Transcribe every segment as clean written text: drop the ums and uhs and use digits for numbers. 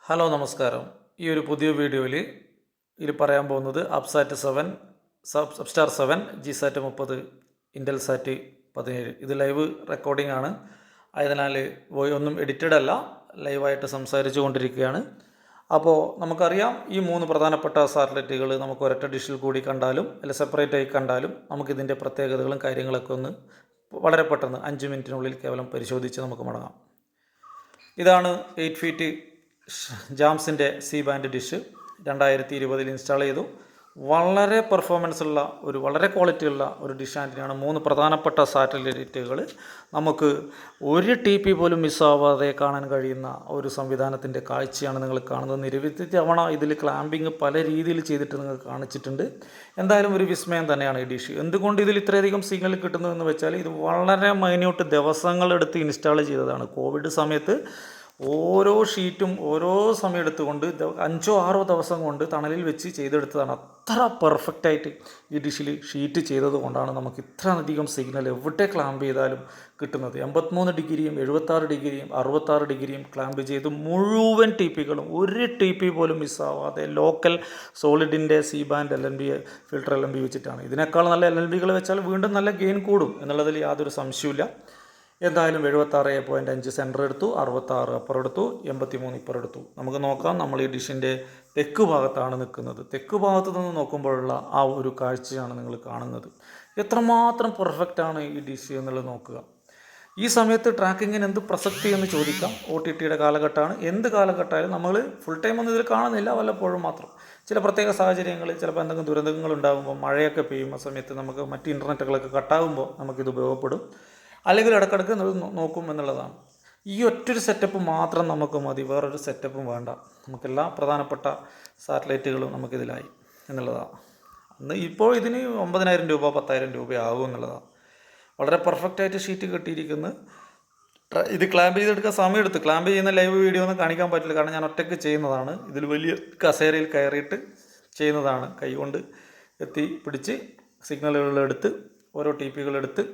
Hello നമസ്കാരം. ഈ ഒരു പുതിയ വീഡിയോയിൽ പറയാൻ പോകുന്നത് അപ്സാറ്റ് 7 സബ്സ്റ്റാർ 7 ജിസാറ്റ് 30 ഇൻ്റൽ സാറ്റ് 17 ഇത് ലൈവ് റെക്കോർഡിംഗ് ആണ്. ആയതിനാൽ ഒന്നും എഡിറ്റഡ് അല്ല, ലൈവായിട്ട് സംസാരിച്ചു കൊണ്ടിരിക്കുകയാണ്. അപ്പോൾ നമുക്കറിയാം, ഈ 3 പ്രധാനപ്പെട്ട സാറ്റലൈറ്റുകൾ നമുക്ക് ഒരൊറ്റ ഡിഷിൽ കൂടി കണ്ടാലും അല്ല സെപ്പറേറ്റ് ആയി കണ്ടാലും നമുക്കിതിൻ്റെ പ്രത്യേകതകളും കാര്യങ്ങളൊക്കെ ഒന്ന് വളരെ പെട്ടെന്ന് 5 മിനിറ്റിനുള്ളിൽ കേവലം പരിശോധിച്ച് നമുക്ക് മടങ്ങാം. ഇതാണ് 8 ഫീറ്റ് ജാംസിൻ്റെ സി ബാൻഡ് ഡിഷ് 2020 ഇൻസ്റ്റാൾ ചെയ്തു. വളരെ പെർഫോമൻസ് ഉള്ള വളരെ ക്വാളിറ്റി ഉള്ള ഒരു ഡിഷ് ആൻറ്റിനാണ്. 3 പ്രധാനപ്പെട്ട സാറ്റലൈറ്റുകൾ നമുക്ക് ഒരു TP പോലും മിസ്സാവാതെ കാണാൻ കഴിയുന്ന ഒരു സംവിധാനത്തിൻ്റെ കാഴ്ചയാണ് നിങ്ങൾ കാണുന്നത്. നിരവധി തവണ ഇതിൽ ക്ലാമ്പിങ് പല രീതിയിൽ ചെയ്തിട്ട് നിങ്ങൾക്ക് കാണിച്ചിട്ടുണ്ട്. എന്തായാലും ഒരു വിസ്മയം തന്നെയാണ് ഈ ഡിഷ്. എന്തുകൊണ്ട് ഇതിൽ ഇത്രയധികം സിഗ്നൽ കിട്ടുന്നു എന്ന് വെച്ചാൽ, ഇത് വളരെ മൈന്യൂട്ട് ദിവസങ്ങളെടുത്ത് ഇൻസ്റ്റാൾ ചെയ്തതാണ്. കോവിഡ് സമയത്ത് ഓരോ ഷീറ്റും ഓരോ സമയം എടുത്തുകൊണ്ട് 5-6 ദിവസം കൊണ്ട് തണലിൽ വെച്ച് ചെയ്തെടുത്തതാണ്. അത്ര പെർഫെക്റ്റായിട്ട് ഈ ഡിഷിൽ ഷീറ്റ് ചെയ്തത് കൊണ്ടാണ് നമുക്ക് ഇത്രയധികം സിഗ്നൽ എവിടെ ക്ലാമ്പ് ചെയ്താലും കിട്ടുന്നത്. 83 ഡിഗ്രിയും 76 ഡിഗ്രിയും 66 ഡിഗ്രിയും ക്ലാമ്പ് ചെയ്ത് മുഴുവൻ TPകളും ഒരു TP പോലും മിസ്സാവാതെ ലോക്കൽ സോളിഡിൻ്റെ C band LNB filter LNB വെച്ചിട്ടാണ്. ഇതിനേക്കാൾ നല്ല LNBകൾ വെച്ചാൽ വീണ്ടും നല്ല ഗെയിൻ കൂടും എന്നുള്ളതിൽ യാതൊരു സംശയമില്ല. എന്തായാലും 76.5 സെൻറ്റർ എടുത്തു, 66 അപ്പർ എടുത്തു, 83 ഇപ്പർ എടുത്തു. നമുക്ക് നോക്കാം. നമ്മൾ ഈ ഡിഷിൻ്റെ തെക്ക് ഭാഗത്താണ് നിൽക്കുന്നത്. തെക്ക് ഭാഗത്ത് നിന്ന് നോക്കുമ്പോഴുള്ള ആ ഒരു കാഴ്ചയാണ് നിങ്ങൾ കാണുന്നത്. എത്രമാത്രം പെർഫെക്റ്റാണ് ഈ ഡിഷ് എന്നുള്ളത് നോക്കുക. ഈ സമയത്ത് ട്രാക്കിങ്ങിന് എന്ത് പ്രസക്തി എന്ന് ചോദിക്കാം. OTTയുടെ കാലഘട്ടമാണ്. എന്ത് കാലഘട്ടമായാലും നമ്മൾ ഫുൾ ടൈം ഒന്നും ഇതിൽ കാണുന്നില്ല, വല്ലപ്പോഴും മാത്രം. ചില പ്രത്യേക സാഹചര്യങ്ങളിൽ ചിലപ്പോൾ എന്തെങ്കിലും ദുരന്തങ്ങൾ ഉണ്ടാകുമ്പോൾ, മഴയൊക്കെ പെയ്യുന്ന സമയത്ത് നമുക്ക് മറ്റ് ഇൻ്റർനെറ്റുകളൊക്കെ കട്ടാകുമ്പോൾ നമുക്കിത് ഉപയോഗപ്പെടും. അല്ലെങ്കിൽ ഇടയ്ക്കിടയ്ക്ക് നോക്കും എന്നുള്ളതാണ്. ഈ ഒറ്റൊരു സെറ്റപ്പ് മാത്രം നമുക്ക് മതി, വേറൊരു സെറ്റപ്പും വേണ്ട. നമുക്കെല്ലാ പ്രധാനപ്പെട്ട സാറ്റലൈറ്റുകളും നമുക്കിതിലായി എന്നുള്ളതാണ്. ഇപ്പോൾ ഇതിന് 9,000 രൂപ 10,000 രൂപ ആകും എന്നുള്ളതാണ്. വളരെ പെർഫെക്റ്റായിട്ട് ഷീറ്റ് കിട്ടിയിരിക്കുന്നത്. ഇത് ക്ലാമ്പ് ചെയ്തെടുക്കാൻ സമയമെടുത്ത്. ക്ലാമ്പ് ചെയ്യുന്ന ലൈവ് വീഡിയോ ഒന്നും കാണിക്കാൻ പറ്റില്ല, കാരണം ഞാൻ ഒറ്റയ്ക്ക് ചെയ്യുന്നതാണ്. ഇതിൽ വലിയ കസേരയിൽ കയറിയിട്ട് ചെയ്യുന്നതാണ്. കൈകൊണ്ട് പിടിച്ച് സിഗ്നലുകളെടുത്ത് ഓരോ TPകളെടുത്ത്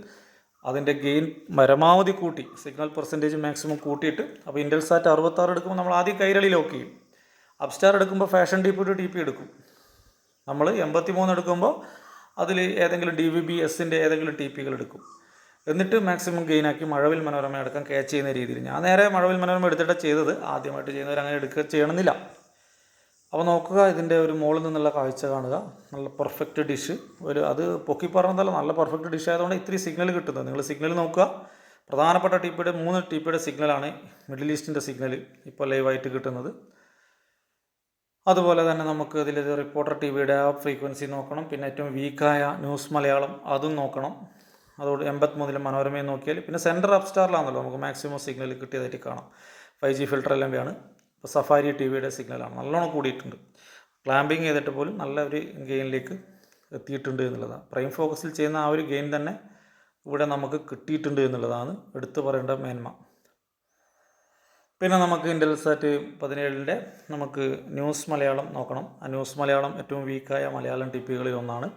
അതിൻ്റെ ഗെയിൻ പരമാവധി കൂട്ടി, സിഗ്നൽ പെർസെൻറ്റേജ് മാക്സിമം കൂട്ടിയിട്ട്. അപ്പോൾ ഇൻ്റൽ സാറ്റ് 66 എടുക്കുമ്പോൾ നമ്മൾ ആദ്യം കൈരളി ലോക്ക് ചെയ്യും. അപ്സ്റ്റാർ എടുക്കുമ്പോൾ ഫാഷൻ TP എടുക്കും. നമ്മൾ 83 എടുക്കുമ്പോൾ അതിൽ ഏതെങ്കിലും DVB-Sൻ്റെ ഏതെങ്കിലും TPകൾ എടുക്കും. എന്നിട്ട് മാക്സിമം ഗെയിനാക്കി മഴവിൽ മനോരമ അടക്കം ക്യാച്ച് ചെയ്യുന്ന രീതിയിൽ. ഞാൻ നേരെ മഴവിൽ മനോരമ എടുത്തിട്ടാണ് ചെയ്തത്. ആദ്യമായിട്ട് ചെയ്യുന്നവർ അങ്ങനെ ചെയ്യണമെന്നില്ല. അപ്പോൾ നോക്കുക, ഇതിൻ്റെ ഒരു മുകളിൽ നിന്നുള്ള കാഴ്ച കാണുക. നല്ല പെർഫെക്റ്റ് ഡിഷ്. അത് പൊക്കി പറഞ്ഞതല്ല, നല്ല പെർഫെക്റ്റ് ഡിഷ് ആയതുകൊണ്ട് ഇത്തിരി സിഗ്നൽ കിട്ടുന്നത്. നിങ്ങൾ സിഗ്നൽ നോക്കുക. പ്രധാനപ്പെട്ട 3 TPയുടെ സിഗ്നലാണ് മിഡിൽ ഈസ്റ്റിൻ്റെ സിഗ്നൽ ഇപ്പോൾ ലൈവായിട്ട് കിട്ടുന്നത്. അതുപോലെ തന്നെ നമുക്ക് ഇതിൽ റിപ്പോർട്ടർ TVയുടെ ആ ഫ്രീക്വൻസി നോക്കണം. പിന്നെ ഏറ്റവും വീക്കായ ന്യൂസ് മലയാളം അതും നോക്കണം. അതോട് 83 മനോരമയും നോക്കിയാൽ, പിന്നെ സെൻറ്റർ അപ്സ്റ്റാറിലാണല്ലോ നമുക്ക് മാക്സിമം സിഗ്നൽ കിട്ടിയതായിട്ട് കാണാം. 5G ഫിൽട്ടർ LNB ആണ്. ഇപ്പോൾ സഫാരി TVയുടെ സിഗ്നലാണ്, നല്ലോണം കൂടിയിട്ടുണ്ട്. ക്ലാമ്പിങ് ചെയ്തിട്ട് പോലും നല്ല ഒരു ഗെയിനിലേക്ക് എത്തിയിട്ടുണ്ട് എന്നുള്ളതാണ്. പ്രൈം ഫോക്കസിൽ ചെയ്യുന്ന ആ ഒരു ഗെയിൻ തന്നെ ഇവിടെ നമുക്ക് കിട്ടിയിട്ടുണ്ട് എന്നുള്ളതാണ് എടുത്തു പറയേണ്ട മേന്മ. പിന്നെ നമുക്ക് ഇൻ്റൽ സാറ്റ് 17ൻ്റെ നമുക്ക് ന്യൂസ് മലയാളം നോക്കണം. ആ ന്യൂസ് മലയാളം ഏറ്റവും വീക്കായ മലയാളം TPകളിൽ ഒന്നാണ്.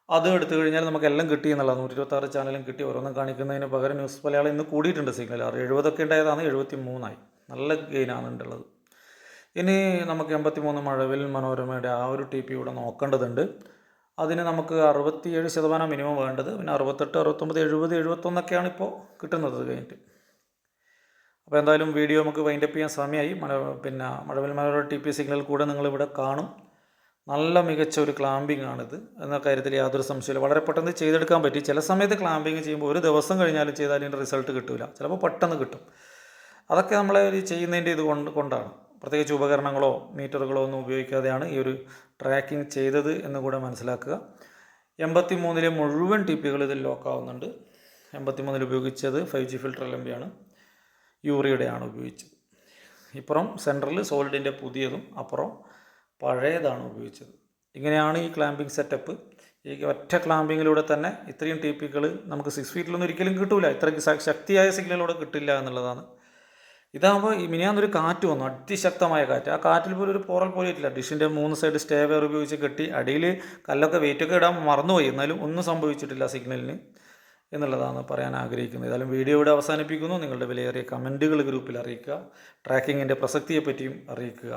അത് എടുത്തു കഴിഞ്ഞാൽ നമുക്ക് എല്ലാം കിട്ടി എന്നുള്ളതാണ്. 126 ചാനലും കിട്ടി. ഓരോന്നും കാണിക്കുന്നതിന് പകരം ന്യൂസ് മലയാളം ഇന്ന് കൂടിയിട്ടുണ്ട് സിഗ്നൽ. 70 ഉണ്ടായതാണ്, 73 നല്ല ഗെയിനാണ് ഉള്ളത്. ഇനി നമുക്ക് 83 മഴവിൽ മനോരമയുടെ ആ ഒരു TP ഇവിടെ നോക്കേണ്ടതുണ്ട്. അതിന് നമുക്ക് 67% മിനിമം വേണ്ടത്. പിന്നെ 68, 69, 70, 71 ഇപ്പോൾ കിട്ടുന്നത് കഴിഞ്ഞിട്ട്. അപ്പോൾ എന്തായാലും വീഡിയോ നമുക്ക് വൈൻഡപ്പ് ചെയ്യാൻ സമയമായി. പിന്നെ മഴവിൽ മനോരമ TP സിഗ്നൽ കൂടെ നിങ്ങളിവിടെ കാണും. നല്ല മികച്ച ഒരു ക്ലാമ്പിംഗ് ആണിത് എന്ന കാര്യത്തിൽ യാതൊരു സംശയമില്ല. വളരെ പെട്ടെന്ന് ചെയ്തെടുക്കാൻ പറ്റി. ചില സമയത്ത് ക്ലാമ്പിങ് ചെയ്യുമ്പോൾ ഒരു ദിവസം കഴിഞ്ഞാലും ചെയ്താൽ ഇതിൻ്റെ റിസൾട്ട് കിട്ടില്ല, ചിലപ്പോൾ പെട്ടെന്ന് കിട്ടും. അതൊക്കെ നമ്മളെ ചെയ്യുന്നതിൻ്റെ കൊണ്ടാണ്. പ്രത്യേകിച്ച് ഉപകരണങ്ങളോ മീറ്ററുകളോ ഒന്നും ഉപയോഗിക്കാതെയാണ് ഈ ഒരു ട്രാക്കിംഗ് ചെയ്തത് എന്ന് കൂടെ മനസ്സിലാക്കുക. 83 മുഴുവൻ TPകൾ ഇതിൽ ലോക്കാവുന്നുണ്ട്. 83 ഉപയോഗിച്ചത് 5G ഫിൽട്ടർ LNB ആണ്, യൂറിയുടെയാണ് ഉപയോഗിച്ചത്. ഇപ്പുറം സെൻട്രൽ സോളിഡിൻ്റെ പുതിയതും അപ്പുറം പഴയതാണ് ഉപയോഗിച്ചത്. ഇങ്ങനെയാണ് ഈ ക്ലാമ്പിംഗ് സെറ്റപ്പ്. ഈ ഒറ്റ ക്ലാമ്പിങ്ങിലൂടെ തന്നെ ഇത്രയും TPകൾ നമുക്ക് 6 ഫീറ്റിലൊന്നും ഒരിക്കലും കിട്ടില്ല. ഇത്രയ്ക്ക് ശക്തിയായ സിഗ്നലിലൂടെ കിട്ടില്ല എന്നുള്ളതാണ്. ഇതാകുമ്പോൾ ഈ മിനിയാന്നൊരു കാറ്റ് വന്നു, അതിശക്തമായ കാറ്റ്. ആ കാറ്റിൽ പോലും ഒരു പോറൽ പോലും ഇല്ല. ഡിഷിൻ്റെ 3 സൈഡ് സ്റ്റേ വെയർ ഉപയോഗിച്ച് കെട്ടി. അടിയിൽ കല്ലൊക്കെ വെയിറ്റൊക്കെ ഇടാൻ മറന്നുപോയി, എന്നാലും ഒന്നും സംഭവിച്ചിട്ടില്ല സിഗ്നലിന്. എന്നുള്ളതാണ് പറയാൻ ആഗ്രഹിക്കുന്നത്. ഏതായാലും വീഡിയോ ഇവിടെ അവസാനിപ്പിക്കുന്നു. നിങ്ങളുടെ വിലയേറിയ കമൻറ്റുകൾ ഗ്രൂപ്പിൽ അറിയിക്കുക. ട്രാക്കിങ്ങിൻ്റെ പ്രസക്തിയെപ്പറ്റിയും അറിയിക്കുക.